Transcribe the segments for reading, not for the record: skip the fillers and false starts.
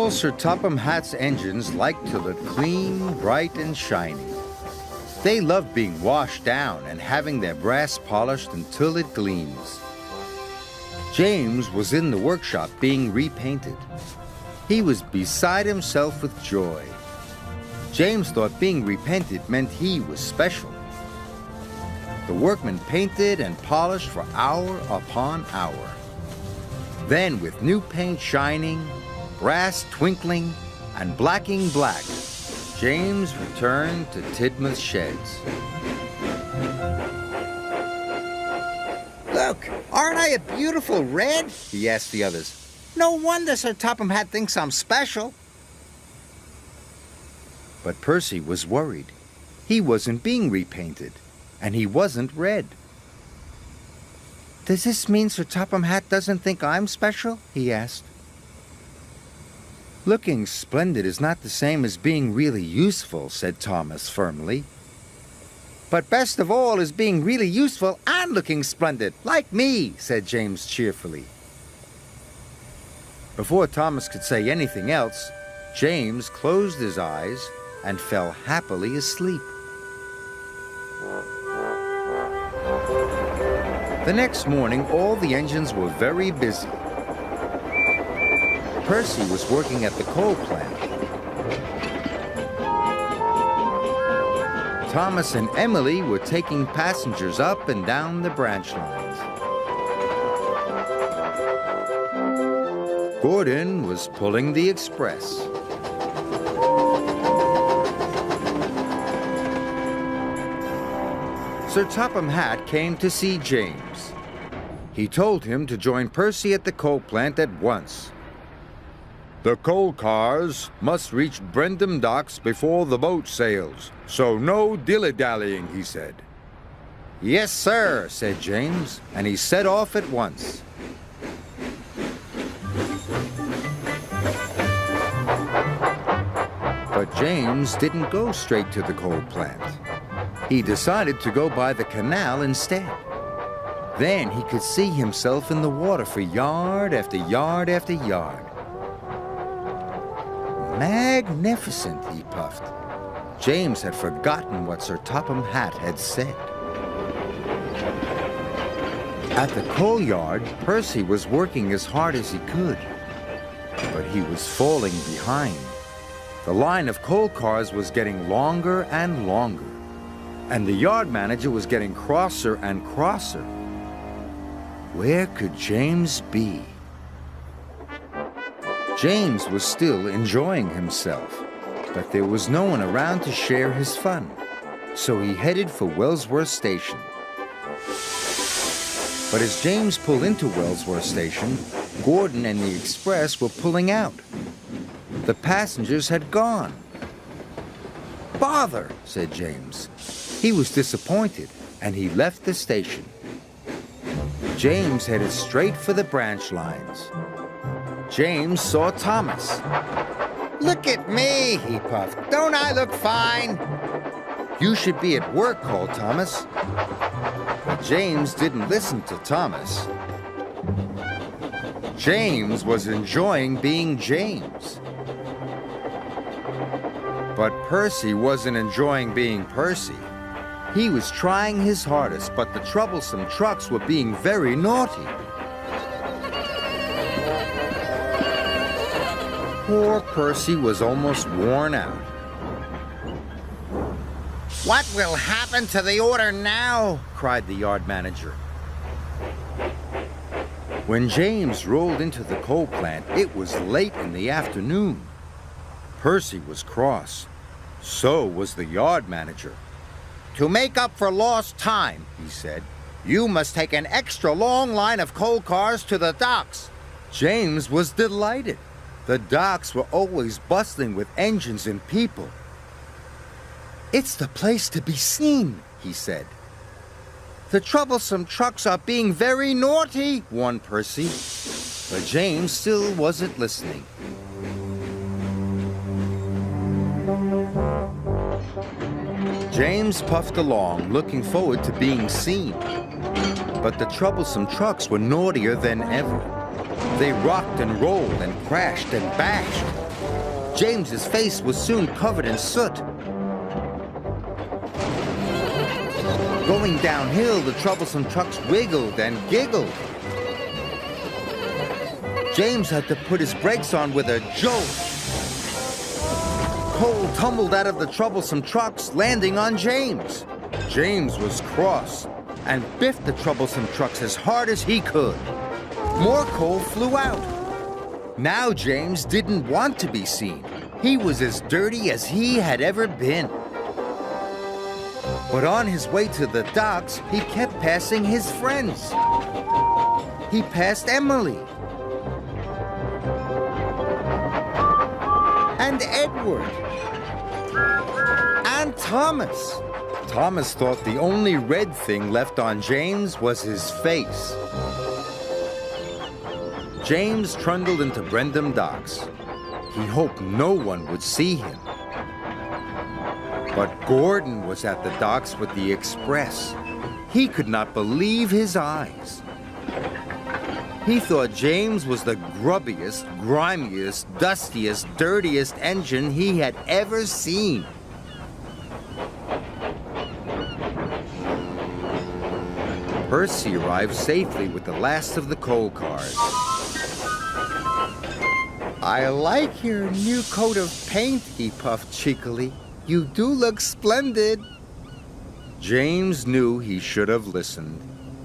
All Sir Topham Hatt's engines liked to look clean, bright, and shiny. They loved being washed down and having their brass polished until it gleams. James was in the workshop being repainted. He was beside himself with joy. James thought being repainted meant he was special. The workmen painted and polished for hour upon hour. Then, with new paint shining, brass twinkling, and blacking black, James returned to Tidmouth Sheds. Look, aren't I a beautiful red? He asked the others. No wonder Sir Topham Hatt thinks I'm special. But Percy was worried. He wasn't being repainted, and he wasn't red. Does this mean Sir Topham Hatt doesn't think I'm special? He asked. Looking splendid is not the same as being really useful, said Thomas firmly. But best of all is being really useful and looking splendid, like me, said James cheerfully. Before Thomas could say anything else, James closed his eyes and fell happily asleep. The next morning, all the engines were very busy. Percy was working at the coal plant. Thomas and Emily were taking passengers up and down the branch lines. Gordon was pulling the express. Sir Topham Hatt came to see James. He told him to join Percy at the coal plant at once. The coal cars must reach Brendam docks before the boat sails, so no dilly-dallying, he said. Yes, sir, said James, and he set off at once. But James didn't go straight to the coal plant. He decided to go by the canal instead. Then he could see himself in the water for yard after yard after yard. Magnificent, he puffed. James had forgotten what Sir Topham Hatt had said. At the coal yard, Percy was working as hard as he could, but he was falling behind. The line of coal cars was getting longer and longer, and the yard manager was getting crosser and crosser. Where could James be? James was still enjoying himself, but there was no one around to share his fun, so he headed for Wellsworth Station. But as James pulled into Wellsworth Station, Gordon and the express were pulling out. The passengers had gone. "Bother," said James. He was disappointed, and he left the station. James headed straight for the branch lines. James saw Thomas. Look at me, he puffed. Don't I look fine? "You should be at work," called Thomas. But James didn't listen to Thomas. James was enjoying being James. But Percy wasn't enjoying being Percy. He was trying his hardest, but the troublesome trucks were being very naughty. Poor Percy was almost worn out. What will happen to the order now? Cried the yard manager. When James rolled into the coal plant, it was late in the afternoon. Percy was cross. So was the yard manager. To make up for lost time, he said, you must take an extra long line of coal cars to the docks. James was delighted. The docks were always bustling with engines and people. It's the place to be seen, he said. The troublesome trucks are being very naughty, warned Percy. But James still wasn't listening. James puffed along, looking forward to being seen. But the troublesome trucks were naughtier than ever. They rocked and rolled and crashed and bashed. James's face was soon covered in soot. Going downhill, the troublesome trucks wiggled and giggled. James had to put his brakes on with a jolt. Coal tumbled out of the troublesome trucks, landing on James. James was cross and biffed the troublesome trucks as hard as he could. More coal flew out. Now James didn't want to be seen. He was as dirty as he had ever been. But on his way to the docks, he kept passing his friends. He passed Emily and Edward and Thomas. Thomas thought the only red thing left on James was his face. James trundled into Brendam Docks. He hoped no one would see him. But Gordon was at the docks with the express. He could not believe his eyes. He thought James was the grubbiest, grimiest, dustiest, dirtiest engine he had ever seen. Percy arrived safely with the last of the coal cars. "I like your new coat of paint," he puffed cheekily. "You do look splendid." James knew he should have listened.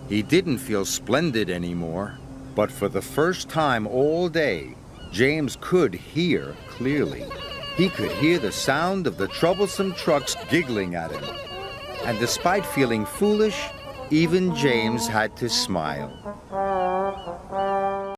He didn't feel splendid anymore. But for the first time all day, James could hear clearly. He could hear the sound of the troublesome trucks giggling at him. And despite feeling foolish, even James had to smile.